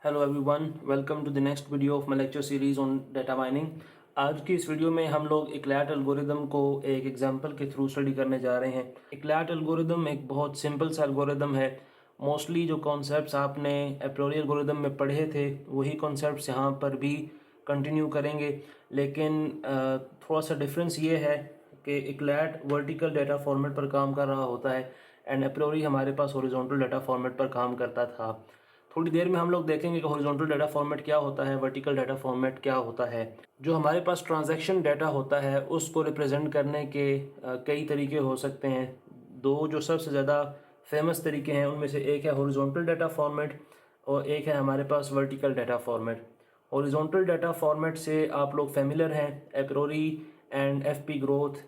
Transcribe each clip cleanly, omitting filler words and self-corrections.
Hello everyone, welcome to the next video of my lecture series on data mining. आज की इस video में हम लोग इक्लाट एल्गोरिदम को एक एग्जांपल के थ्रू स्टडी करने जा रहे हैं। इक्लाट एल्गोरिदम एक बहुत सिंपल सा एल्गोरिदम है। मोस्टली जो कॉन्सेप्ट्स आपने एप्रोरी एल्गोरिदम में पढ़े थे वही कॉन्सेप्ट्स यहाँ पर भी कंटिन्यू करेंगे, लेकिन थोड़ा सा डिफरेंस ये है कि इक्लाट वर्टिकल डाटा फॉर्मेट पर काम कर रहा होता है एंड एप्रोरी हमारे पास हॉरिजॉन्टल डाटा फॉर्मेट पर काम करता था। थोड़ी देर में हम लोग देखेंगे कि हॉरिजॉन्टल डाटा फॉर्मेट क्या होता है, वर्टिकल डाटा फॉर्मेट क्या होता है। जो हमारे पास ट्रांजैक्शन डाटा होता है उसको रिप्रेजेंट करने के कई तरीके हो सकते हैं। दो जो सबसे ज़्यादा फेमस तरीके हैं उनमें से एक है हॉरिजॉन्टल डाटा फॉर्मेट और एक है हमारे पास vertical data format. Horizontal data format से आप लोग फेमिलियर हैं, एप्रोरी एंड एफपी ग्रोथ,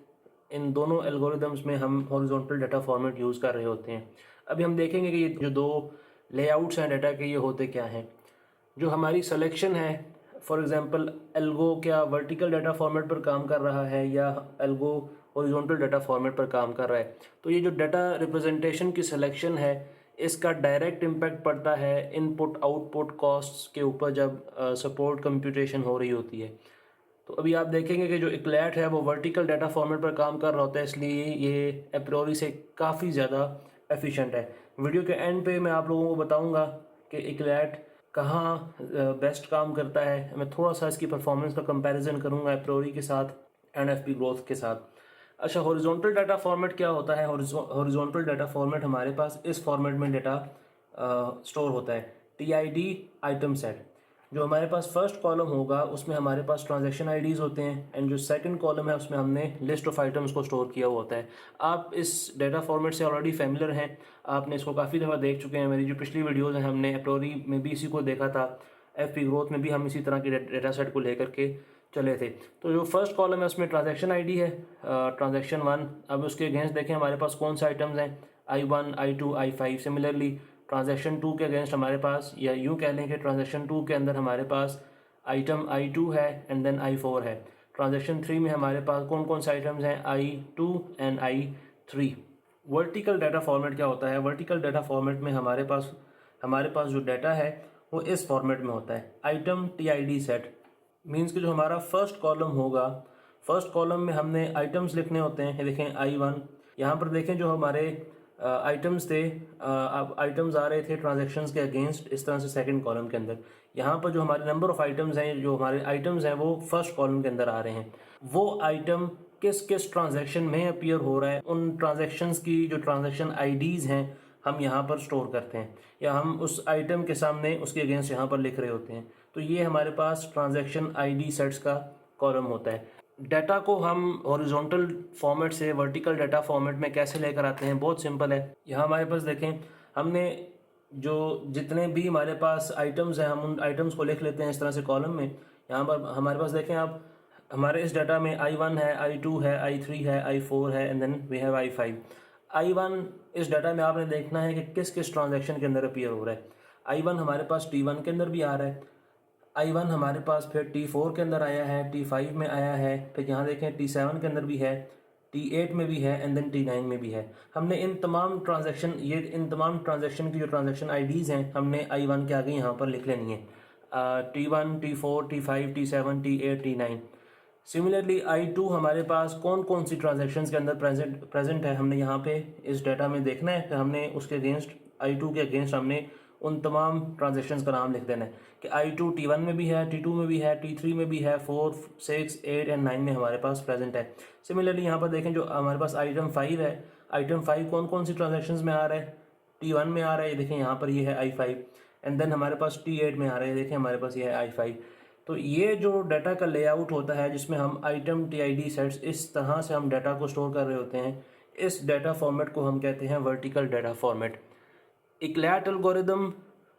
इन दोनों एल्गोरिदम्स में हम हॉरिजॉन्टल डाटा फॉर्मेट यूज़ कर रहे होते हैं। अभी हम देखेंगे कि ये जो दो लेआउट्स हैं डाटा के ये होते क्या हैं। जो हमारी सिलेक्शन है, फॉर एग्जांपल एल्गो क्या वर्टिकल डाटा फॉर्मेट पर काम कर रहा है या एल्गो हॉरिजॉन्टल डाटा फॉर्मेट पर काम कर रहा है, तो ये जो डाटा रिप्रेजेंटेशन की सिलेक्शन है इसका डायरेक्ट इम्पैक्ट पड़ता है इनपुट आउटपुट कॉस्ट्स के ऊपर जब सपोर्ट कंप्यूटेशन हो रही होती है। तो अभी आप देखेंगे कि जो इक्लैट है वो वर्टिकल डाटा फॉर्मेट पर काम कर रहा होता है, इसलिए ये एप्रोरी से काफ़ी ज़्यादा एफिशिएंट है। वीडियो के एंड पे मैं आप लोगों को बताऊंगा कि इक्लैट कहाँ बेस्ट काम करता है। मैं थोड़ा सा इसकी परफॉर्मेंस का कंपैरिजन करूंगा एप्रोरी के साथ एंड एफपी ग्रोथ के साथ। अच्छा, हॉरिजॉन्टल डाटा फॉर्मेट क्या होता है? हॉरिजॉन्टल डाटा फॉर्मेट हमारे पास इस फॉर्मेट में डाटा स्टोर होता है, टीआईडी आइटम सेट। जो हमारे पास फर्स्ट कॉलम होगा उसमें हमारे पास ट्रांजैक्शन आईडीज़ होते हैं एंड जो सेकंड कॉलम है उसमें हमने लिस्ट ऑफ आइटम्स को स्टोर किया हुआ होता है। आप इस डाटा फॉर्मेट से ऑलरेडी फेमिलियर हैं, आपने इसको काफ़ी दफ़ा देख चुके हैं। मेरी जो पिछली वीडियोज़ हैं हमने एप्रोरी में भी इसी को देखा था, एफपी ग्रोथ में भी हम इसी तरह के डाटा सेट को लेकर के चले थे। तो जो फर्स्ट कॉलम है उसमें ट्रांजैक्शन आईडी है, ट्रांजैक्शन 1। अब उसके अगेंस्ट देखें हमारे पास कौन से आइटम्स हैं, I1 I2 I5। Similarly transaction 2 के अगेंस्ट हमारे पास, या यूँ कह लें कि ट्रांजैक्शन 2 के अंदर हमारे पास आइटम I2 है एंड देन I4 है। ट्रांजैक्शन 3 में हमारे पास कौन कौन से आइटम्स हैं, I2 and I3। Vertical data format क्या होता है? वर्टिकल डाटा फॉर्मेट में हमारे पास जो डाटा है वो इस फॉर्मेट में होता है, आइटम टीआईडी सेट। मीन्स कि जो हमारा फर्स्ट कॉलम होगा, फर्स्ट कॉलम में हमने आइटम्स लिखने होते हैं। ये देखें I1, यहाँ पर देखें जो हमारे आइटम्स थे, अब आइटम्स आ रहे थे ट्रांजैक्शंस के अगेंस्ट इस तरह से सेकंड कॉलम के अंदर। यहाँ पर जो हमारे नंबर ऑफ आइटम्स हैं, जो हमारे आइटम्स हैं वो फर्स्ट कॉलम के अंदर आ रहे हैं। वो आइटम किस किस ट्रांजैक्शन में अपीयर हो रहा है, उन ट्रांजैक्शंस की जो ट्रांजैक्शन आईडीज़ हैं हम यहाँ पर स्टोर करते हैं, या हम उस आइटम के सामने उसके अगेंस्ट यहाँ पर लिख रहे होते हैं। तो ये हमारे पास ट्रांजैक्शन आईडी सेट्स का कॉलम होता है। डाटा को हम हॉरिजॉन्टल फॉर्मेट से वर्टिकल डाटा फॉर्मेट में कैसे लेकर आते हैं? बहुत सिंपल है। यहाँ हमारे पास देखें, हमने जो जितने भी हमारे पास आइटम्स हैं हम उन आइटम्स को लिख लेते हैं इस तरह से कॉलम में। यहाँ पर हमारे पास देखें आप, हमारे इस डाटा में I1 है, I2 है, I3 है, I4 है and then we have I5। I1 इस डाटा में आपने देखना है कि किस किस ट्रांजैक्शन के अंदर अपीयर हो रहा है। I1 हमारे पास T1 के अंदर भी आ रहा है, I1 हमारे पास फिर T4 के अंदर आया है, T5 में आया है, फिर यहाँ देखें T7 के अंदर भी है, T8 में भी है एंड देन T9 में भी है। हमने इन तमाम ट्रांजैक्शन की जो ट्रांजैक्शन आईडीज़ हैं हमने I1 के आगे यहाँ पर लिख लेनी है, T1 T4 T5 T7 T8 T9। Similarly I2 हमारे पास कौन कौन सी ट्रांजैक्शंस के अंदर प्रेजेंट है हमने यहाँ पे इस डाटा में देखना है। फिर हमने उसके अगेंस्ट I2 के अगेंस्ट हमने उन तमाम ट्रांजैक्शंस का नाम लिख देना है कि I2 T1 में भी है, T2 में भी है, T3 में भी है, 4 6 8 एंड 9 में हमारे पास प्रेजेंट है। सिमिलरली यहाँ पर देखें जो हमारे पास आइटम 5 है, आइटम 5 कौन कौन सी ट्रांजैक्शंस में आ रहा है, T1 में आ रहा है, ये देखें यहाँ पर ये है I5 एंड देन हमारे पास T8 में आ रहा है, देखें हमारे पास ये है I5। तो ये जो डाटा का लेआउट होता है जिसमें हम आइटम टीआईडी सेट्स इस तरह से हम डाटा को स्टोर कर रहे होते हैं, इस डाटा फॉर्मेट को हम कहते हैं vertical data format. Eclat algorithm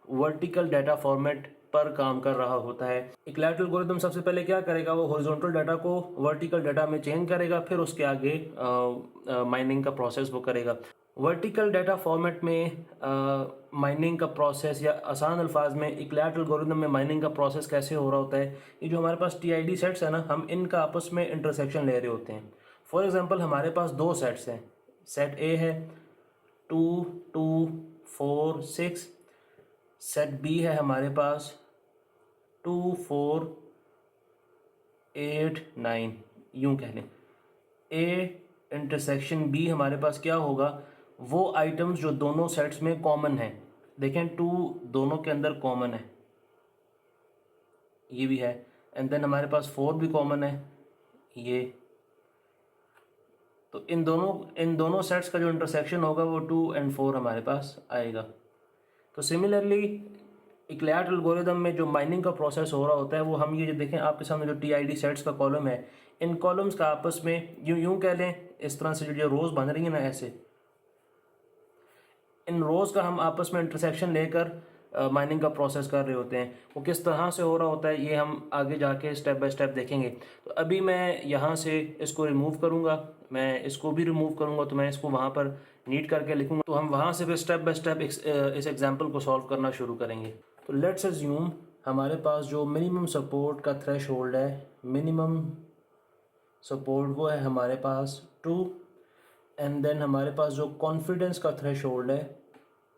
vertical data format पर काम कर रहा होता है। इक्लैट एल्गोरिदम सबसे पहले क्या करेगा, वो हॉरिजॉन्टल डाटा को वर्टिकल डाटा में चेंज करेगा, फिर उसके आगे माइनिंग का प्रोसेस वो करेगा। वर्टिकल डाटा फॉर्मेट में माइनिंग का प्रोसेस, या आसान अल्फाज में इक्लैट एल्गोरिदम में माइनिंग का प्रोसेस कैसे हो रहा होता है, ये जो हमारे पास टीआईडी सेट्स है ना, हम इनका आपस में इंटरसेक्शन ले रहे होते हैं। फॉर एग्जांपल हमारे पास दो सेट्स हैं, सेट ए है 2 2 4 6 सेट बी है हमारे पास 2 4 8 9, यूं कह लें। ए इंटरसेक्शन बी हमारे पास क्या होगा, वो आइटम्स जो दोनों सेट्स में कॉमन है। देखें 2 दोनों के अंदर कॉमन है, ये भी है, एंड देन हमारे पास 4 भी कॉमन है ये। तो इन दोनों सेट्स का जो इंटरसेक्शन होगा वो 2 और 4 हमारे पास आएगा। तो सिमिलरली इक्लेट एल्गोरिदम में जो माइनिंग का प्रोसेस हो रहा होता है वो हम ये जो देखें आपके सामने जो TID सेट्स का कॉलम है, इन कॉलम्स का आपस में यूं कह लें, इस तरह से जो रोज़ बन रही है ना, ऐसे इन रोज़ का हम आपस में इंटरसेक्शन लेकर माइनिंग का प्रोसेस कर रहे होते हैं। वो किस तरह से हो रहा होता है ये हम आगे जाके स्टेप बाय स्टेप देखेंगे। तो अभी मैं यहाँ से इसको रिमूव करूँगा, मैं इसको भी रिमूव करूँगा, तो मैं इसको वहाँ पर नीट करके लिखूँगा। तो हम वहाँ से फिर स्टेप बाय स्टेप इस एग्जाम्पल को सॉल्व करना शुरू करेंगे। तो लेट्स अज्यूम हमारे पास जो मिनिमम सपोर्ट का थ्रेश होल्ड है, मिनिमम सपोर्ट वो है हमारे पास 2, एंड देन हमारे पास जो कॉन्फिडेंस का थ्रेश होल्ड है,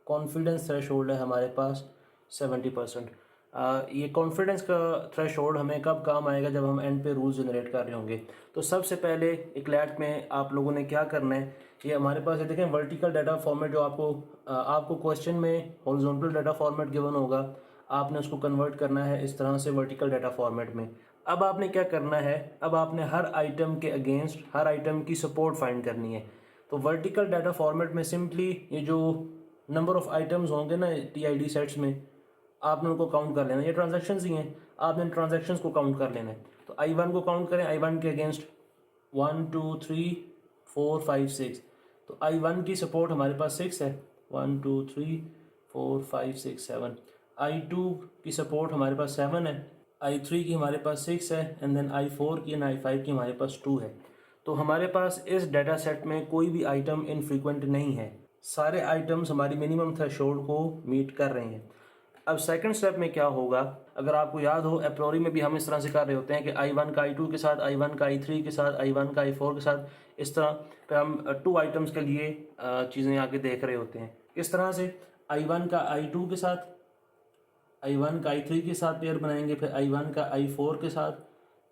कॉन्फिडेंस थ्रेश होल्ड है हमारे पास 70%। ये कॉन्फिडेंस का थ्रेश होल्ड हमें कब काम आएगा, जब हम एंड पे रूल जनरेट कर रहे होंगे। तो सबसे पहले इक्लेट में आप लोगों ने क्या करना है, ये हमारे पास ये देखें वर्टिकल डाटा फॉर्मेट जो आपको क्वेश्चन में हॉरिजॉन्टल डाटा फॉर्मेट गिवन होगा, आपने उसको कन्वर्ट करना है इस तरह से वर्टिकल डाटा फॉर्मेट में। अब आपने क्या करना है, अब आपने हर आइटम के अगेंस्ट हर आइटम की सपोर्ट फाइंड करनी है। तो वर्टिकल डाटा फॉर्मेट में सिंपली ये जो नंबर ऑफ आइटम्स होंगे ना TID सेट्स में, आपने उनको काउंट कर लेना। ये ट्रांजैक्शंस ही हैं, आपने ट्रांजैक्शंस को काउंट कर लेना है। तो I1 को काउंट करें, I1 के अगेंस्ट 1 2 3 4 5 6। तो I1 की सपोर्ट हमारे पास 6 है, 1 2 3 4 5 6 7। I2 की सपोर्ट हमारे पास 7 है, I3 की हमारे पास 6 है, एंड देन I4 की एंड I5 की हमारे पास 2 है। तो हमारे पास इस डाटा सेट में कोई भी आइटम इनफ्रीक्वेंट नहीं है, सारे आइटम्स हमारी मिनिमम थ्रेशोल्ड को मीट कर रहे हैं। अब सेकंड स्टेप में क्या होगा, अगर आपको याद हो एप्रोरी में भी हम इस तरह से कर रहे होते हैं कि I1 का I2 के साथ, I1 का I3 के साथ, I1 का I4 के साथ, इस तरह फिर हम 2 आइटम्स के लिए चीज़ें आगे देख रहे होते हैं। किस तरह से I1 का I2 के साथ, I1 का I3 के साथ पेयर बनाएंगे, फिर I1 का I4 के साथ,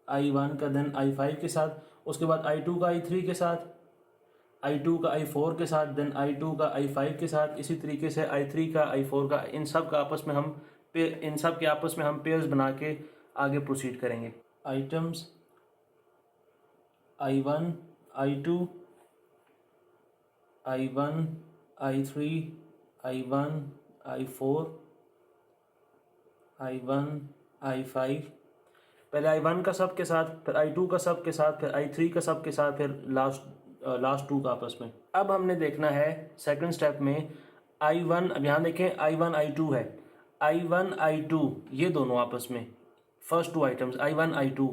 I1 का देन I5 के साथ, उसके बाद I2 का I3 के साथ, I2 का I4 के साथ, देन I2 का I5 के साथ, इसी तरीके से I3 का I4 का, इन सब के आपस में हम पेयर्स बना के आगे प्रोसीड करेंगे। Items I1 I2 I1 I3 I1 I4 I1 I5, पहले I1 का सब के साथ, फिर I2 का सब के साथ, फिर I3 का सब के साथ, फिर लास्ट 2 का आपस में। अब हमने देखना है सेकंड स्टेप में I1, अब यहाँ देखें I1 I2 है, I1 I2 ये दोनों आपस में फर्स्ट 2 आइटम्स I1 I2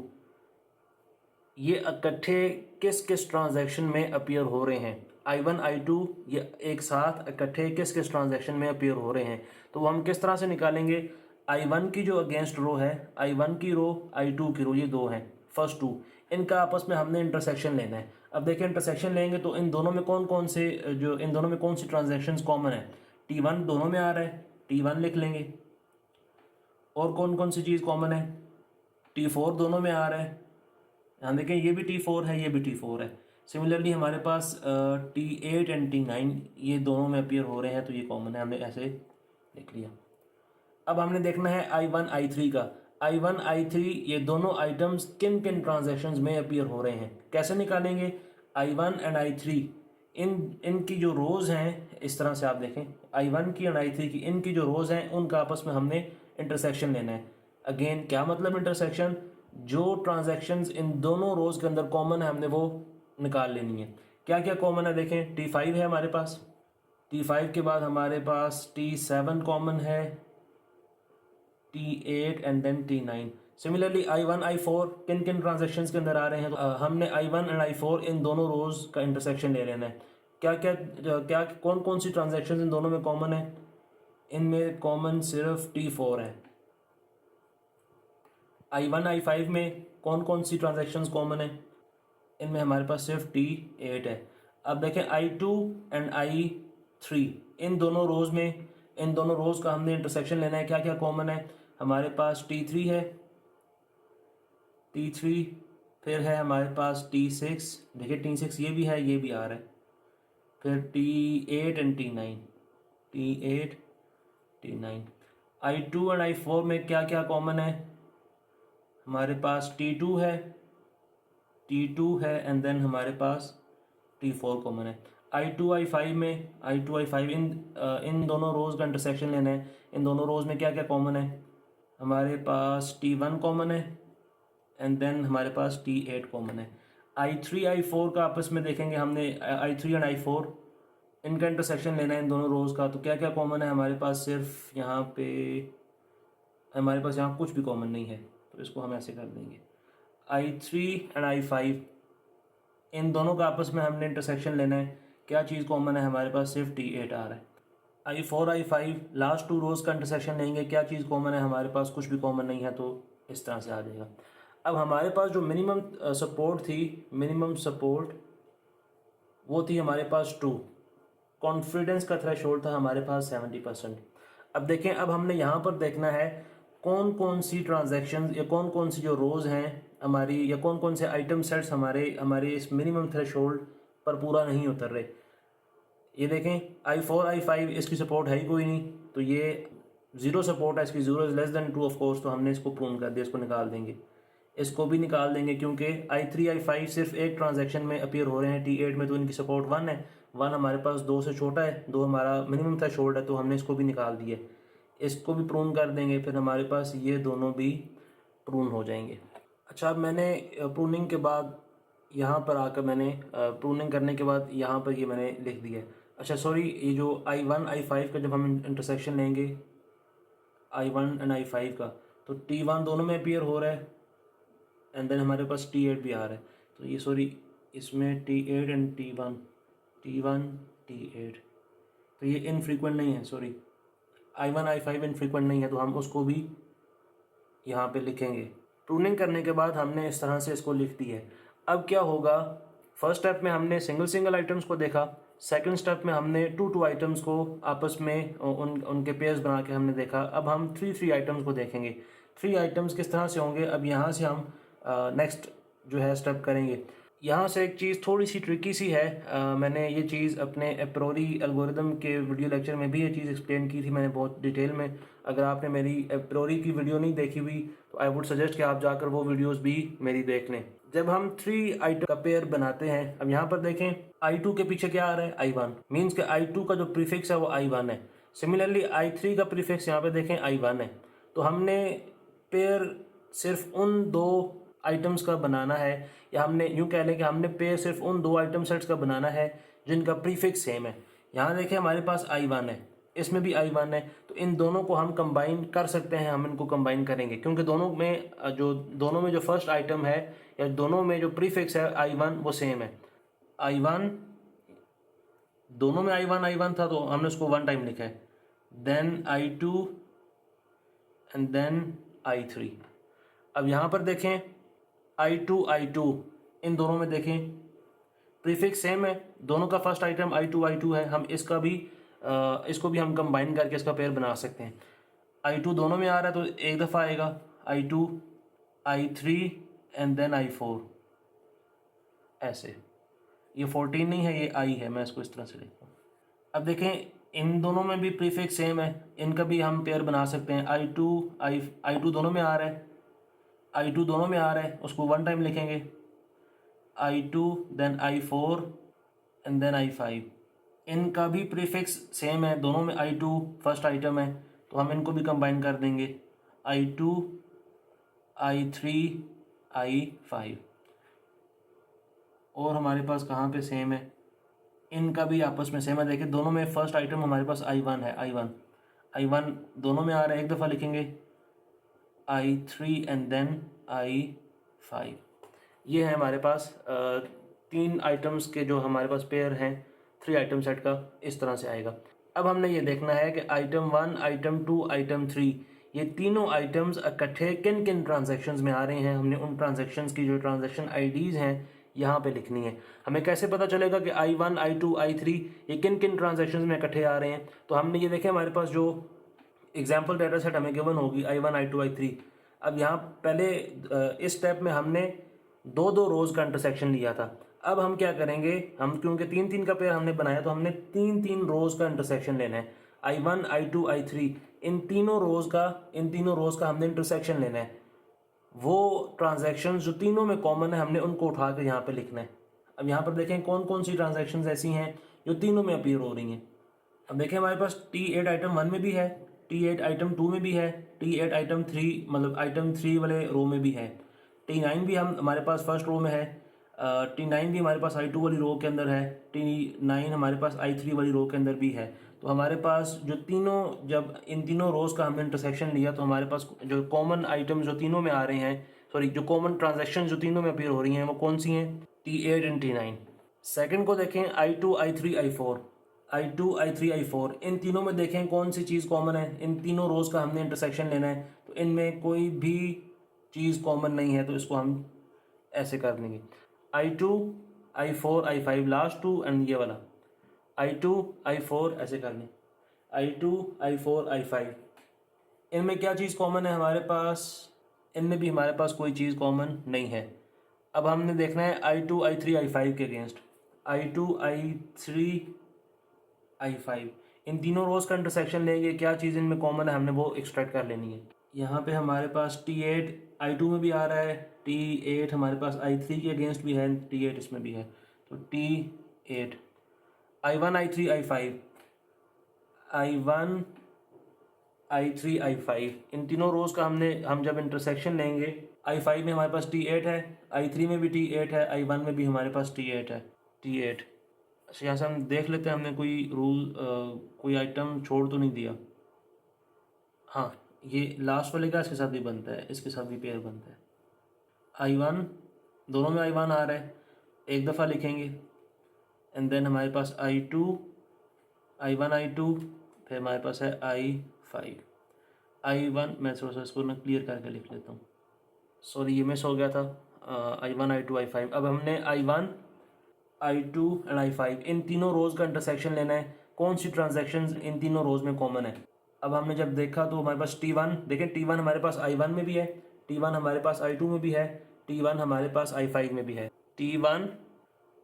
ये इकट्ठे किस किस ट्रांजैक्शन में अपीयर हो रहे हैं। I1 I2 ये एक साथ इकट्ठे किस किस ट्रांजैक्शन में अपीयर हो रहे हैं। तो वो हम किस तरह से निकालेंगे, I1 की जो अगेंस्ट रो है, I1 की रो, I2 की रो, ये 2 हैं फर्स्ट 2, इनका आपस में हमने इंटरसेक्शन लेना है। अब देखिए इंटरसेक्शन लेंगे तो इन दोनों में कौन सी ट्रांजैक्शंस कॉमन है। T1 दोनों में आ रहा है, T1 लिख लेंगे। और कौन कौन सी चीज़ कॉमन है, T4 दोनों में आ रहा है, यहाँ देखें ये भी T4 है, ये भी T4 है। सिमिलरली हमारे पास T8 एंड T9 ये दोनों में अपीयर हो रहे हैं, तो ये कॉमन है, हमने ऐसे लिख लिया। अब हमने देखना है I1 I3 का, I1 I3 ये दोनों आइटम्स किन किन ट्रांजैक्शंस में अपीयर हो रहे हैं। कैसे निकालेंगे, I1 एंड I3 इनकी जो रोज़ हैं, इस तरह से आप देखें I1 की एंड I3 की इनकी जो रोज़ हैं उनका आपस में हमने इंटरसेक्शन लेना है। अगेन क्या मतलब इंटरसेक्शन, जो ट्रांजैक्शंस इन दोनों रोज़ के अंदर कॉमन है हमने वो निकाल लेनी है। क्या क्या कॉमन है देखें, T5 है हमारे पास, T5 के बाद हमारे पास T7 कॉमन है, T8 and then T9। Similarly I1 I4 किन किन ट्रांजैक्शंस के अंदर आ रहे हैं, तो हमने I1 एंड I4 इन दोनों रोज़ का इंटरसेक्शन ले लेना है। क्या कौन कौन सी ट्रांजैक्शंस इन दोनों में कॉमन है, इनमें कॉमन सिर्फ T4 है। I1 I5 में कौन कौन सी ट्रांजैक्शंस कॉमन है, इनमें हमारे पास सिर्फ T8 है। अब देखें I2 एंड I3 इन दोनों रोज़ में इन दोनों रोज़ का हमने इंटरसेक्शन लेना है। क्या क्या कॉमन है? हमारे पास T3 है, T3, फिर है हमारे पास T6, देखिए T6 ये भी है, ये भी आ रहा है, फिर T8 and T9, T8 T9। I2 and I4 में क्या क्या कॉमन है? हमारे पास T2 है, T2 है, एंड देन हमारे पास T4 कॉमन है। I2 I5 में, I2 I5 इन दोनों रोज़ का इंटरसेक्शन लेना है। इन दोनों रोज़ में क्या क्या कॉमन है? हमारे पास T1 कॉमन है, एंड देन हमारे पास T8 कॉमन है। I3 I4 का आपस में देखेंगे हमने, I3 एंड I4 इनका इंटरसेक्शन लेना है इन दोनों रोज़ का। तो क्या क्या कॉमन है हमारे पास? सिर्फ यहाँ पे हमारे पास यहाँ कुछ भी कॉमन नहीं है, तो इसको हम ऐसे कर देंगे। I3 एंड I5 इन दोनों का आपस में हमने इंटरसेक्शन लेना है। क्या चीज़ कॉमन है हमारे पास? सिर्फ T8 आ रहा है। I4 I5 लास्ट टू रोज़ का इंटरसेक्शन लेंगे। क्या चीज़ कॉमन है हमारे पास? कुछ भी कॉमन नहीं है, तो इस तरह से आ जाएगा। अब हमारे पास जो मिनिमम सपोर्ट थी, मिनिमम सपोर्ट वो थी हमारे पास 2। कॉन्फिडेंस का थ्रेशोल्ड था हमारे पास 70%। अब देखें, अब हमने यहाँ पर देखना है कौन कौन सी ट्रांजैक्शन या कौन कौन सी जो रोज़ हैं हमारी, या कौन कौन से आइटम सेट्स हमारे इस मिनिमम थ्रेशोल्ड पर पूरा नहीं उतर रहे। ये देखें, I4 I5 इसकी सपोर्ट है ही कोई नहीं, तो ये ज़ीरो सपोर्ट है इसकी, 0 is less than 2 of course, तो हमने इसको प्रूव कर दिया, इसको निकाल देंगे। इसको भी निकाल देंगे क्योंकि I3 I5 सिर्फ एक ट्रांजैक्शन में अपीयर हो रहे हैं। T8 में तो इनकी सपोर्ट 1 है, 1 हमारे पास 2 से छोटा है, 2 हमारा मिनिमम थ्रेशोल्ड है, तो हमने इसको भी निकाल दिया। इसको भी प्रूव कर देंगे, फिर हमारे पास ये दोनों भी प्रूव हो जाएंगे। अच्छा, अब मैंने प्रूनिंग के बाद यहाँ पर आकर मैंने प्रूनिंग करने के बाद यहाँ पर ये मैंने लिख दिया। अच्छा सॉरी, ये जो I1 I5 का जब हम इंटरसेक्शन लेंगे I1 एंड I5 का, तो T1 दोनों में अपीयर हो रहा है, एंड देन हमारे पास T8 भी आ रहा है। तो ये सॉरी, इसमें T8 and T1, T1 T8, तो ये इनफ्रीक्वेंट नहीं है, सॉरी, I1 I5 इनफ्रीक्वेंट नहीं है, तो हम उसको भी यहाँ पे लिखेंगे। प्रूनिंग करने के बाद हमने इस तरह से इसको लिख दिया है। अब क्या होगा, फर्स्ट स्टेप में हमने सिंगल सिंगल आइटम्स को देखा, सेकंड स्टेप में हमने टू टू आइटम्स को आपस में उनके पेयर्स बना के हमने देखा। अब हम थ्री थ्री आइटम्स को देखेंगे। थ्री आइटम्स किस तरह से होंगे, अब यहाँ से हम नेक्स्ट जो है स्टेप करेंगे। यहाँ से एक चीज़ थोड़ी सी ट्रिकी सी है, मैंने ये चीज़ अपने एप्रोरी एल्गोरिदम के वीडियो लेक्चर में भी ये चीज़ एक्सप्लेन की थी मैंने बहुत डिटेल में। अगर आपने मेरी एप्रोरी की वीडियो नहीं देखी हुई तो आई वुड सजेस्ट कि आप जाकर वो वीडियोस भी मेरी देख लें। जब हम थ्री आइटम का पेयर बनाते हैं, अब यहाँ पर देखें I2 के पीछे क्या आ रहा है, I1 मीन्स के I2 का जो प्रीफिक्स है वो I1 है। सिमिलरली I3 का प्रीफिक्स यहाँ पे देखें I1 है। तो हमने पेयर सिर्फ उन दो आइटम्स का बनाना है, या हमने यूँ कह लें कि हमने पेयर सिर्फ उन दो आइटम सेट्स का बनाना है जिनका प्रीफिक्स सेम है। यहाँ देखें हमारे पास I1 है, इसमें भी I1 है, तो इन दोनों को हम कंबाइन कर सकते हैं। हम इनको कंबाइन करेंगे क्योंकि दोनों में जो फर्स्ट आइटम है या दोनों में जो प्रीफिक्स है I1 वो सेम है। I1 दोनों में I1 था तो हमने उसको 1 टाइम लिखा है, then I2 and then I3। अब यहाँ पर देखें I2 इन दोनों में देखें प्रीफिक्स सेम है, दोनों का फर्स्ट आइटम I2 है। हम इसको भी हम कंबाइन करके इसका पेयर बना सकते हैं। I2 दोनों में आ रहा है तो एक दफ़ा आएगा I2 I3 and then I4, ऐसे। ये 14 नहीं है, ये I है, मैं इसको इस तरह से लिखता हूँ। अब देखें इन दोनों में भी प्रीफिक्स सेम है, इनका भी हम पेयर बना सकते हैं। I2 दोनों में आ रहा है, I2 दोनों में आ रहा है, उसको 1 टाइम लिखेंगे, I2 then I4 and then I5। इनका भी प्रीफिक्स सेम है, दोनों में I2 फर्स्ट आइटम है, तो हम इनको भी कंबाइन कर देंगे, I2 I3 I5। और हमारे पास कहाँ पे सेम है, इनका भी आपस में सेम है। देखिए दोनों में फर्स्ट आइटम हमारे पास I1 है, I1 दोनों में आ रहा है, एक दफ़ा लिखेंगे I3 एंड देन I5। ये है हमारे पास 3 आइटम्स के जो हमारे पास पेयर हैं 3 आइटम सेट का, इस तरह से आएगा। अब हमने ये देखना है कि आइटम 1, आइटम 2, आइटम 3 ये तीनों आइटम्स इकट्ठे किन किन ट्रांजैक्शंस में आ रहे हैं। हमने उन ट्रांजैक्शंस की जो ट्रांजैक्शन आईडीज़ हैं यहाँ पे लिखनी है। हमें कैसे पता चलेगा कि I1 I2 I3 ये किन किन ट्रांजेक्शन में इकट्ठे आ रहे हैं? तो हमने ये देखे हमारे पास जो एग्जाम्पल डाटा सेट हमें गिवन होगी I1 I2 I3। अब यहाँ पहले इस स्टेप में हमने दो दो रोज़ का इंटरसेक्शन लिया था। अब हम क्या करेंगे, हम क्योंकि तीन तीन का पेयर हमने बनाया तो हमने तीन तीन रोज़ का इंटरसेक्शन लेना है। I1 I2 I3 इन तीनों रोज़ का हमने इंटरसेक्शन लेना है। वो ट्रांजैक्शन जो तीनों में कॉमन है हमने उनको उठा कर यहाँ पे लिखना है। अब यहाँ पर देखें कौन कौन सी ट्रांजैक्शंस ऐसी हैं जो तीनों में अपीयर हो रही हैं। अब देखें हमारे पास T8 आइटम 1 में भी है, T8 आइटम 2 में भी है, T8 आइटम 3 मतलब आइटम 3 वाले रो में भी है, T9 भी हम हमारे पास फर्स्ट रो में है, T9 भी हमारे पास I2 वाली रो के अंदर है, T9 हमारे पास I3 वाली रो के अंदर भी है। तो हमारे पास जो तीनों, जब इन तीनों रोज़ का हमने इंटरसेक्शन लिया तो हमारे पास जो कॉमन आइटम जो तीनों में आ रहे हैं, सॉरी जो कॉमन ट्रांजैक्शन जो तीनों में अपीयर हो रही हैं वो कौन सी हैं? T8 and T9। सेकंड को देखें I2 I3 I4, I2 I3 I4 इन तीनों में देखें कौन सी चीज़ कॉमन है। इन तीनों रोज़ का हमने इंटरसेक्शन लेना है तो इनमें कोई भी चीज़ कॉमन नहीं है, तो इसको हम ऐसे कर देंगे I2 I4 I5 last to and ये वाला I2 I4 ऐसे कर लें I2 I4 I5। इनमें क्या चीज़ कॉमन है हमारे पास? इनमें भी हमारे पास कोई चीज़ कॉमन नहीं है। अब हमने देखना है I2 I3 I5 के अगेंस्ट I2 I3 I5 इन तीनों रोज़ का इंटरसेक्शन लेंगे, क्या चीज़ इनमें कॉमन है हमने वो एक्सट्रैक्ट कर लेनी है। यहाँ पे हमारे पास T8 I2 में भी आ रहा है, T8 हमारे पास I3 के अगेंस्ट भी है, T8 इसमें भी है। तो T8 I1 I3 I5 I1 I3 I5 इन तीनों रोज़ का हम जब इंटरसेक्शन लेंगे, I5 में हमारे पास T8 है, I3 में भी T8 है, I1 में भी हमारे पास T8 है। T8 अच्छा यहाँ से हम देख लेते हैं हमने कोई रूल कोई आइटम छोड़ तो नहीं दिया। हाँ, ये लास्ट वाले का इसके साथ भी बनता है, इसके साथ भी पेयर बनता है। I1 दोनों में I1 आ रहा है, एक दफ़ा लिखेंगे एंड देन हमारे पास I2 I1 I2 फिर हमारे पास है I5 I1। मैं थोड़ा सा इसको ना क्लियर करके लिख लेता हूँ, सॉरी ये मिस हो गया था। I1 I2 I5। अब हमने I1 I2 एंड I5 इन तीनों रोज़ का इंटरसेक्शन लेना है, कौन सी ट्रांजैक्शंस इन तीनों रोज़ में कॉमन है। अब हमने जब देखा तो हमारे पास T1 देखें, T1 हमारे पास I1 में भी है, T1 हमारे पास I2 में भी है, T1 हमारे पास I5 में भी है। T1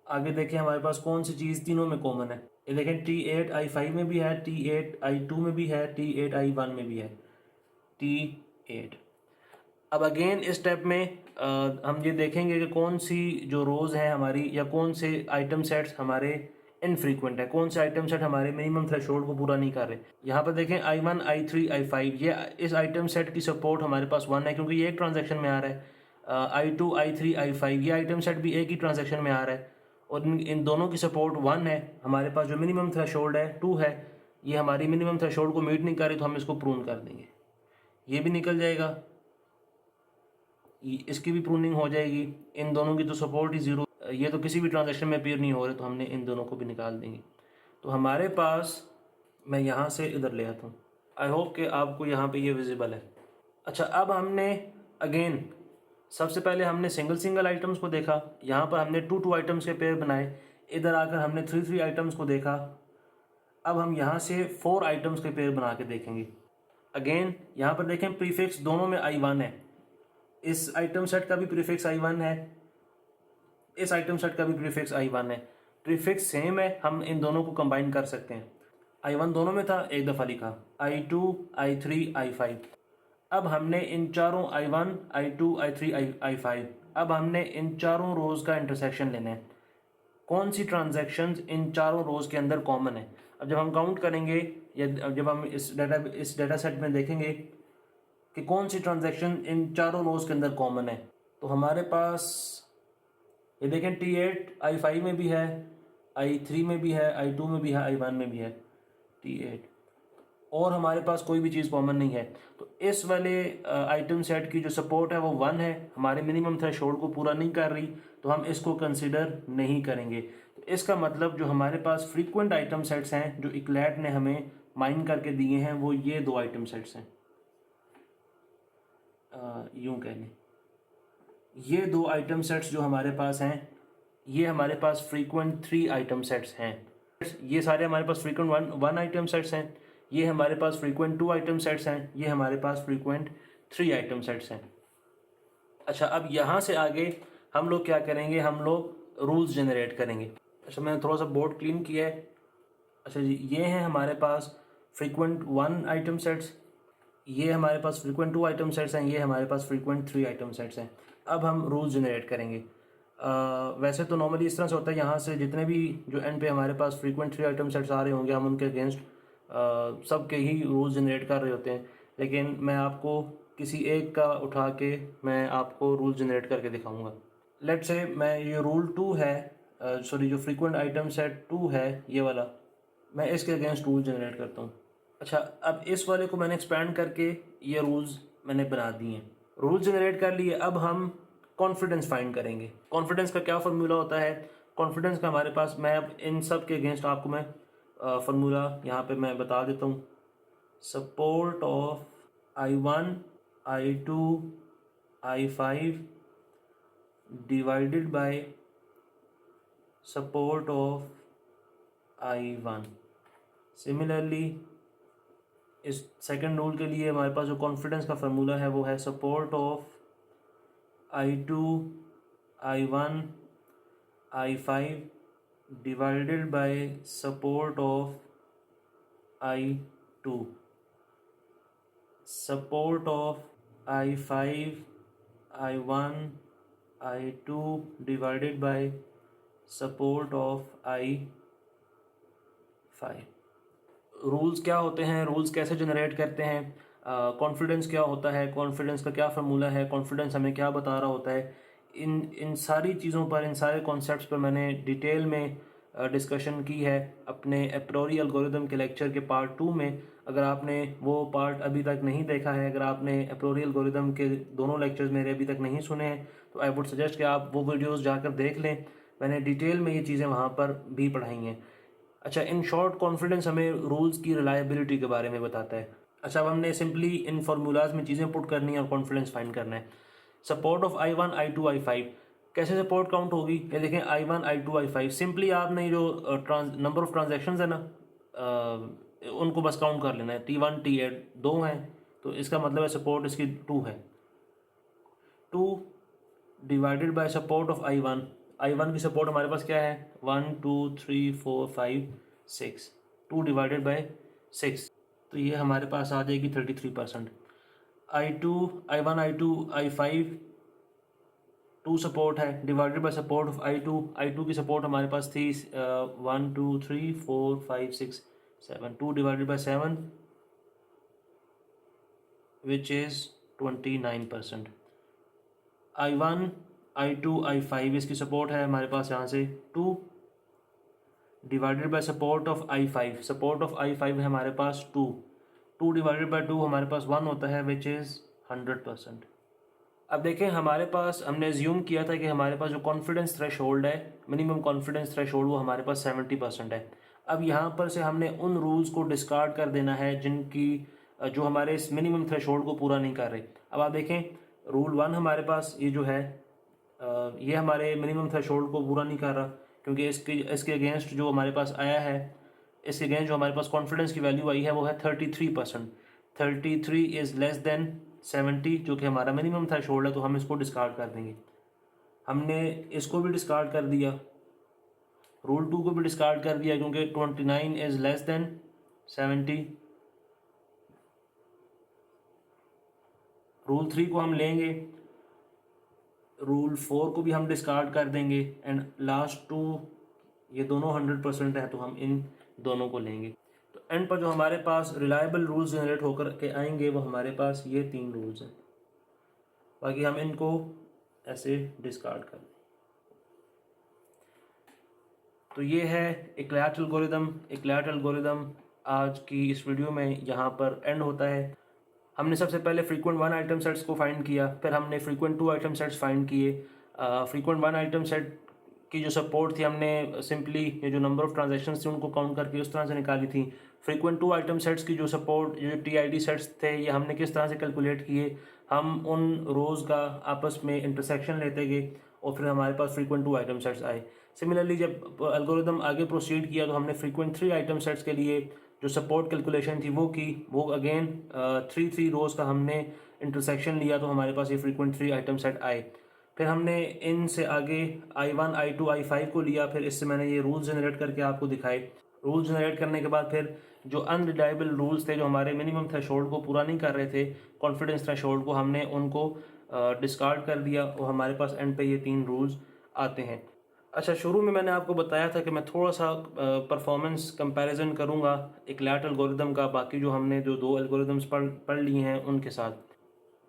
आगे देखें हमारे पास कौन सी चीज़ तीनों में कॉमन है। ये देखें T8 I5 में भी है, T8 I2 में भी है, T8 I1 में भी है, T8। अब अगेन इस स्टेप में हम ये देखेंगे कि कौन सी जो रोज़ हैं हमारी या कौन से आइटम सेट्स हमारे इनफ्रीक्वेंट है, कौन से आइटम सेट हमारे मिनिमम थ्रेशोल्ड को पूरा नहीं कर रहे। यहाँ पर देखें I1 I3 I5 ये इस आइटम सेट की सपोर्ट हमारे पास 1 है क्योंकि ये एक ट्रांजेक्शन में आ रहा है। I2 I3 I5 ये आइटम सेट भी एक ही ट्रांजेक्शन में आ रहा है और इन दोनों की सपोर्ट 1 है। हमारे पास जो मिनिमम थ्रेशोल्ड है 2 है, ये हमारी मिनिमम थ्रेशोल्ड को मीट नहीं कर रही तो हम इसको प्रून कर देंगे, ये भी निकल जाएगा, इसकी भी प्रूनिंग हो जाएगी। इन दोनों की तो सपोर्ट ही ज़ीरो, ये तो किसी भी ट्रांजेक्शन में अपीयर नहीं हो रहे तो हमने इन दोनों को भी निकाल देंगे। तो हमारे पास, मैं यहाँ से इधर ले आता हूँ, आई होप कि आपको यहाँ पे ये विजिबल है। अच्छा, अब हमने अगेन सबसे पहले हमने सिंगल सिंगल आइटम्स को देखा, यहाँ पर हमने 2 आइटम्स के पेयर बनाए, इधर आकर हमने 3 आइटम्स को देखा। अब हम यहाँ से 4 आइटम्स के पेयर बना के देखेंगे। अगेन यहाँ पर देखें प्रीफिक्स दोनों में I1 है, इस आइटम सेट का भी प्रीफिक्स I1 है, इस आइटम सेट का भी प्रीफिक्स I1 है, प्रीफिक्स सेम है, हम इन दोनों को कंबाइन कर सकते हैं। I1 दोनों में था, एक दफ़ा लिखा I2 I3 I5। अब हमने इन चारों I1 I2 I3 I5 अब हमने इन चारों रोज़ का इंटरसेक्शन लेना है, कौन सी ट्रांजैक्शंस इन चारों रोज़ के अंदर कॉमन है। अब जब हम काउंट करेंगे या जब हम इस डाटा सेट में देखेंगे कि कौन सी ट्रांजैक्शन इन चारों रोज़ के अंदर कॉमन है, तो हमारे पास ये देखें T8 I5 में भी है, I3 में भी है, I2 में भी है, I1 में भी है, T8 और हमारे पास कोई भी चीज़ कॉमन नहीं है। तो इस वाले आइटम सेट की जो सपोर्ट है वो 1 है, हमारे मिनिमम थ्रेशोल्ड को पूरा नहीं कर रही तो हम इसको कंसिडर नहीं करेंगे। तो इसका मतलब जो हमारे पास फ्रीक्वेंट आइटम सेट्स हैं जो इक्लैट ने हमें माइन करके दिए हैं वो ये 2 आइटम सेट्स हैं, यूँ कह लें ये 2 आइटम सेट्स जो हमारे पास हैं ये हमारे पास फ्रीक्वेंट 3 आइटम सेट्स हैं। ये सारे हमारे पास फ्रीक्वेंट वन आइटम सेट्स हैं। ये हमारे पास फ्रीक्वेंट 2 आइटम सेट्स हैं। ये हमारे पास फ्रीक्वेंट 3 आइटम सेट्स हैं। अच्छा, अब यहाँ से आगे हम लोग क्या करेंगे, हम लोग रूल्स जनरेट करेंगे। अच्छा, मैंने थोड़ा सा बोर्ड क्लीन किया है। अच्छा जी, ये हैं हमारे पास फ्रीक्वेंट 1 आइटम सेट्स, ये हमारे पास फ्रीक्वेंट 2 आइटम सेट्स हैं, ये हमारे पास फ्रीक्वेंट 3 आइटम सेट्स हैं। अब हम रूल्स जनरेट करेंगे। वैसे तो नॉर्मली इस तरह से होता है, यहाँ से जितने भी जो एंड पे हमारे पास फ्रीक्वेंट 3 आइटम सेट्स आ रहे होंगे, हम उनके अगेंस्ट सब के ही रूल्स जनरेट कर रहे होते हैं। लेकिन मैं आपको किसी एक का उठा के मैं आपको रूल जनरेट करके दिखाऊंगा। लेट्स से मैं ये रूल 2 है, सॉरी जो फ्रीक्वेंट आइटम सेट 2 है ये वाला, मैं इसके अगेंस्ट रूल जनरेट करता हूँ। अच्छा, अब इस वाले को मैंने एक्सपैंड करके ये रूल्स मैंने बना दिए हैं। रूल जनरेट कर लिए। अब हम कॉन्फिडेंस फाइंड करेंगे। कॉन्फिडेंस का क्या फार्मूला होता है? कॉन्फिडेंस का हमारे पास, मैं अब इन सब के अगेंस्ट आपको मैं फार्मूला यहाँ पे मैं बता देता हूँ। Support of I1 I2 I5 divided by support of I1। Similarly इस सेकंड रूल के लिए हमारे पास जो कॉन्फिडेंस का फार्मूला है वो है support of I2 I1 I5 divided by support of I2। Support of I5 I1 I2 divided by support of I5। Rules क्या होते हैं, रूल्स कैसे जनरेट करते हैं, कॉन्फिडेंस क्या होता है, कॉन्फिडेंस का क्या फार्मूला है, कॉन्फिडेंस हमें क्या बता रहा होता है, इन सारी चीज़ों पर, इन सारे कॉन्सेप्ट्स पर मैंने डिटेल में डिस्कशन की है अपने एप्रोरी एल्गोरिदम के लेक्चर के पार्ट 2 में। अगर आपने वो पार्ट अभी तक नहीं देखा है, अगर आपने एप्रोरी एल्गोरिदम के दोनों लेक्चर्स मेरे अभी तक नहीं सुने हैं, तो आई वुड सजेस्ट कि आप वो वीडियोज़ जाकर देख लें। मैंने डिटेल में ये चीज़ें वहाँ पर भी पढ़ाई हैं। अच्छा, इन शॉर्ट कॉन्फिडेंस हमें रूल्स की रिलायबिलिटी के बारे में बताता है। अच्छा, अब हमने सिंपली इन फार्मूलाज में चीज़ें पुट करनी है और कॉन्फिडेंस फाइंड करना है। Support of I1 I2 I5 कैसे सपोर्ट काउंट होगी, ये देखें I1 I2 I5। सिंपली आपने जो नंबर ऑफ ट्रांजेक्शन्स है ना, उनको बस काउंट कर लेना है। T1 T8 दो हैं, तो इसका मतलब है सपोर्ट इसकी 2 है। 2 divided by support of I1 की सपोर्ट हमारे पास क्या है, 1 2 3 4 5 6। 2 डिवाइडेड बाय 6, तो ये हमारे पास आ जाएगी 33%। I1 I2 I5 2 सपोर्ट है, divided by support of I2 की सपोर्ट हमारे पास थी 1 2 3 4 5 6 7। 2 divided by 7 which is 29%। I1 I2 I5 इसकी सपोर्ट है हमारे पास यहाँ से 2 divided by support of I5। Support of I5 है हमारे पास 2 डिवाइडेड बाय 2 हमारे पास 1 होता है, विच इज़ 100%। अब देखें, हमारे पास हमने एज्यूम किया था कि हमारे पास जो कॉन्फिडेंस थ्रेशोल्ड है, मिनिमम कॉन्फिडेंस थ्रेशोल्ड, वो हमारे पास 70% है। अब यहाँ पर से हमने उन रूल्स को डिस्कार्ड कर देना है जिनकी जो हमारे इस मिनिमम थ्रेशोल्ड को पूरा नहीं कर रहे। अब आप देखें, रूल 1 हमारे पास ये जो है, ये हमारे मिनिमम थ्रेशोल्ड को पूरा नहीं कर रहा, क्योंकि इसके अगेंस्ट जो हमारे पास आया है, इसके अगेंस्ट जो हमारे पास कॉन्फिडेंस की वैल्यू आई है वो है 33%। 33 इज़ लेस देन 70, जो कि हमारा मिनिमम थ्रेशोल्ड है, तो हम इसको डिस्कार्ड कर देंगे। हमने इसको भी डिस्कार्ड कर दिया, रूल 2 को भी डिस्कार्ड कर दिया, क्योंकि 29 इज़ लेस देन 70। रूल 3 को हम लेंगे, रूल 4 को भी हम डिस्कार्ड कर देंगे, एंड लास्ट 2 ये दोनों 100% है, तो हम इन दोनों को लेंगे। तो एंड पर जो हमारे पास रिलायबल रूल्स जनरेट होकर के आएंगे वो हमारे पास ये 3 रूल्स हैं। बाकी हम इनको ऐसे डिस्कार्ड कर दें। तो ये है इक्लेट एल्गोरिदम। इक्लेट एल्गोरिदम आज की इस वीडियो में यहाँ पर एंड होता है। हमने सबसे पहले फ्रीक्वेंट 1 आइटम सेट्स को फाइंड किया, फिर हमने फ्रीक्वेंट 2 आइटम सेट्स फाइंड किए। फ्रीक्वेंट 1 आइटम सेट की जो सपोर्ट थी हमने सिंपली ये जो नंबर ऑफ ट्रांजैक्शंस थी उनको काउंट करके उस तरह से निकाली थी। फ्रीक्वेंट 2 आइटम सेट्स की जो सपोर्ट, जो TID सेट्स थे, ये हमने किस तरह से कैलकुलेट किए, हम उन रोज़ का आपस में इंटरसेक्शन लेते गए और फिर हमारे पास फ्रीक्वेंट 2 आइटम सेट्स आए। सिमिलरली जब एल्गोरिदम आगे प्रोसीड किया तो हमने फ्रीक्वेंट 3 आइटम सेट्स के लिए जो सपोर्ट कैलकुलेशन थी वो की, वो अगेन 3 रोज़ का हमने इंटरसेक्शन लिया तो हमारे पास ये फ्रीक्वेंट 3 आइटम सेट आए। फिर हमने इनसे आगे I1, I2, I5 को लिया, फिर इससे मैंने ये रूल जनरेट करके आपको दिखाए। रूल जनरेट करने के बाद फिर जो अनरिलायबल रूल्स थे, जो हमारे मिनिमम थ्रेशोल्ड को पूरा नहीं कर रहे थे, कॉन्फिडेंस थ्रेशोल्ड को, हमने उनको डिस्कार्ड कर दिया और हमारे पास एंड पे ये 3 रूल्स आते हैं। अच्छा, शुरू में मैंने आपको बताया था कि मैं थोड़ा सा परफॉर्मेंस कंपैरिजन करूंगा इक्लेट एल्गोरिदम का बाकी जो हमने जो 2 एल्गोरिदम्स पढ़ लिए हैं उनके साथ।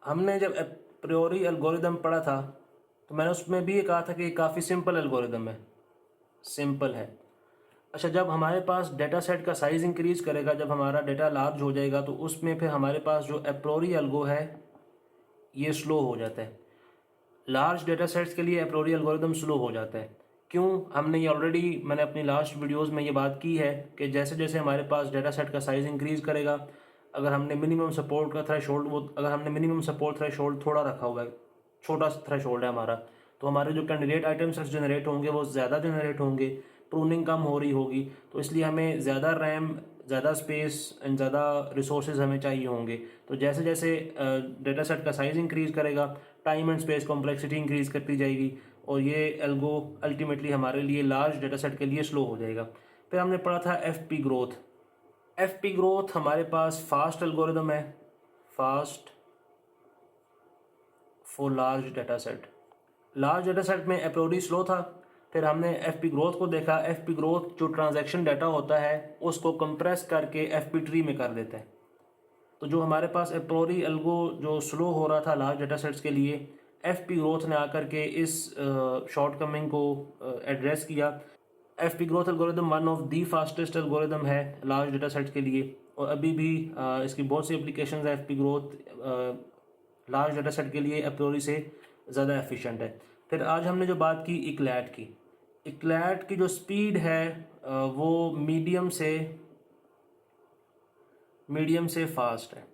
हमने जब एप्रियोरी एल्गोरिदम पढ़ा था तो मैंने उसमें भी ये कहा था कि ये काफ़ी सिंपल एल्गोरिदम है, सिंपल है। अच्छा, जब हमारे पास डेटा सेट का साइज़ इंक्रीज़ करेगा, जब हमारा डेटा लार्ज हो जाएगा तो उसमें फिर हमारे पास जो एप्रियोरी एल्गो है ये स्लो हो जाता है। लार्ज डेटा सेट्स के लिए एप्रियोरी एल्गोरिदम स्लो हो जाता है। क्यों? हमने ये ऑलरेडी, मैंने अपनी लास्ट वीडियोस में ये बात की है कि जैसे जैसे हमारे पास डेटा सेट का साइज़ इंक्रीज़ करेगा, अगर हमने मिनिमम सपोर्ट का थ्रेशोल्ड, वो अगर हमने मिनिमम सपोर्ट थ्रेशोल्ड थोड़ा रखा हुआ है, छोटा थ्रेशोल्ड है हमारा, तो हमारे जो कैंडिडेट आइटम सेट्स जनरेट होंगे वो ज़्यादा जनरेट होंगे, प्रूनिंग कम हो रही होगी, तो इसलिए हमें ज़्यादा रैम, ज़्यादा स्पेस एंड ज़्यादा रिसोर्सेज हमें चाहिए होंगे। तो जैसे जैसे डेटा सेट का साइज़ इंक्रीज़ करेगा, time and space complexity increase करती जाएगी और ये एल्गो अल्टीमेटली हमारे लिए लार्ज डेटा सेट के लिए स्लो हो जाएगा। फिर हमने पढ़ा था FP ग्रोथ। FP ग्रोथ हमारे पास फास्ट एल्गोरिदम है, fast for large data set. Large data set में एप्रियोरी स्लो था, फिर हमने FP ग्रोथ को देखा। FP ग्रोथ जो ट्रांजैक्शन डाटा होता है उसको कंप्रेस करके FP ट्री में कर देता है। तो जो हमारे पास एप्रियोरी एल्गो जो स्लो हो रहा था लार्ज डेटा सेट्स के लिए, FP ग्रोथ ने आकर के इस शॉर्टकमिंग को एड्रेस किया। FP growth algorithm one of the fastest algorithm है लार्ज डेटा सेट्स के लिए और अभी भी इसकी बहुत सी एप्लीकेशंस है। FP growth large data set के लिए एप्रियोरी से ज़्यादा एफिशिएंट है। फिर आज हमने जो बात की इक्लेट की जो स्पीड है वो मीडियम से फास्ट है।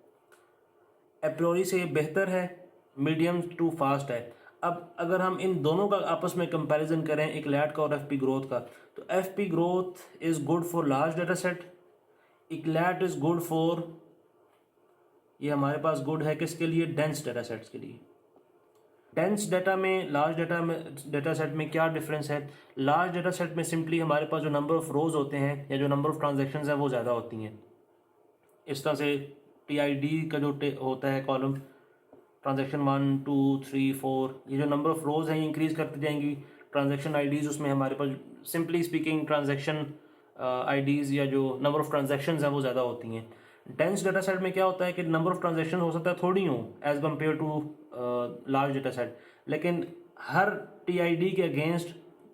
एप्रियोरी से बेहतर है, मीडियम टू फास्ट है। अब अगर हम इन दोनों का आपस में कंपैरिजन करें, इक्लेट का और FP ग्रोथ का, तो FP growth is good for large data set, Eclat is good for, ये हमारे पास गुड है किसके लिए? डेंस डेटा सेट्स के लिए। डेंस डाटा में लार्ज डेटा सेट में क्या डिफरेंस है? लार्ज डेटा सेट में सिंपली हमारे पास जो नंबर ऑफ रोज होते हैं या जो नंबर ऑफ ट्रांजैक्शंस हैं वो ज़्यादा होती हैं। इस तरह से TID का जो होता है कॉलम, ट्रांजैक्शन 1, 2, 3, 4, ये जो नंबर ऑफ रोज हैं इंक्रीज करती जाएंगी। ट्रांजैक्शन IDs उसमें हमारे पास सिंपली स्पीकिंग ट्रांजैक्शन IDs या जो नंबर ऑफ ट्रांजैक्शंस हैं वो ज़्यादा होती हैं। डेंस डेटा सेट में क्या होता है कि नंबर ऑफ ट्रांजैक्शन हो सकता है थोड़ी हो as compare to large data set, लेकिन हर TID के अगेंस्ट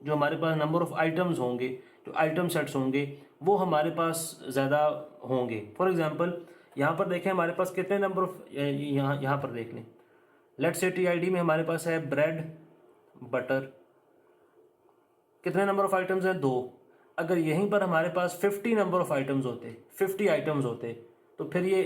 जो हमारे पास नंबर ऑफ आइटम्स होंगे, जो आइटम सेट्स होंगे, वो हमारे पास ज़्यादा होंगे। फॉर एग्जांपल यहाँ पर देखें हमारे पास कितने नंबर ऑफ, यहाँ पर देख लें, लेट्स से TID में हमारे पास है ब्रेड बटर, कितने नंबर ऑफ आइटम्स हैं? 2। अगर यहीं पर हमारे पास 50 नंबर ऑफ आइटम्स होते, 50 आइटम्स होते, तो फिर ये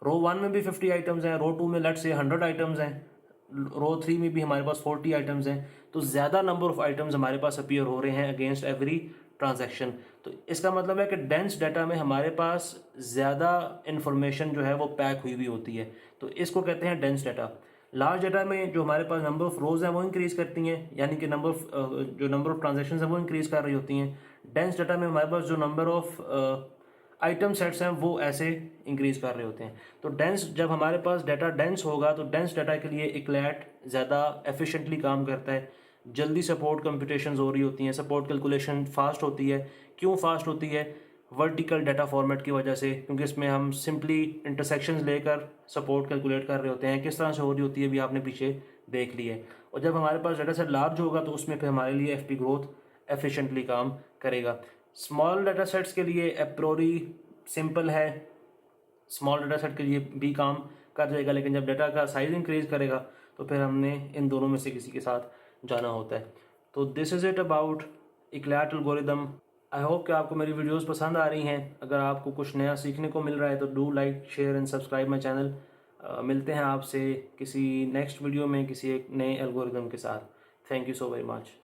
रो 1 में भी 50 आइटम्स हैं, रो 2 में लेट्स से 100 आइटम्स हैं, रो 3 में भी हमारे पास 40 आइटम्स हैं, तो ज़्यादा नंबर ऑफ आइटम्स हमारे पास अपीयर हो रहे हैं अगेंस्ट एवरी ट्रांजैक्शन। तो इसका मतलब है कि डेंस डाटा में हमारे पास ज़्यादा इन्फॉर्मेशन जो है वो पैक हुई हुई होती है, तो इसको कहते हैं डेंस डाटा। लार्ज डाटा में जो हमारे पास नंबर ऑफ रोज़ हैं वो इंक्रीज़ करती हैं, यानी कि नंबर ऑफ ट्रांजैक्शंस हैं वो इंक्रीज़ कर रही होती हैं। डेंस डाटा में हमारे पास जो नंबर ऑफ आइटम सेट्स हैं वो ऐसे इंक्रीज़ कर रहे होते हैं। तो डेंस, जब हमारे पास डाटा डेंस होगा तो डेंस डाटा के लिए इक्लेट ज़्यादा एफिशिएंटली काम करता है, जल्दी सपोर्ट कंप्यूटेशंस हो रही होती हैं, सपोर्ट कैलकुलेशन फास्ट होती है। क्यों फास्ट होती है? वर्टिकल डाटा फॉर्मेट की वजह से, क्योंकि इसमें हम सिंपली इंटरसेक्शंस लेकर सपोर्ट कैलकुलेट कर रहे होते हैं। किस तरह से हो रही होती है भी आपने पीछे देख ली है। और जब हमारे पास डाटा सेट लार्ज होगा तो उसमें फिर हमारे लिए FP ग्रोथ एफिशिएंटली काम करेगा। स्मॉल डाटा सेट्स के लिए एप्रियोरी सिंपल है, स्मॉल डाटा सेट के लिए भी काम कर जाएगा, लेकिन जब डाटा का साइज इंक्रीज करेगा तो फिर हमने इन दोनों में से किसी के साथ जाना होता है। तो this is it about Eclat algorithm. I hope कि आपको मेरी वीडियोस पसंद आ रही हैं। अगर आपको कुछ नया सीखने को मिल रहा है तो do like, share and subscribe my channel. मिलते हैं आपसे किसी नेक्स्ट वीडियो में किसी एक नए एल्गोरिदम के साथ। Thank you so very much.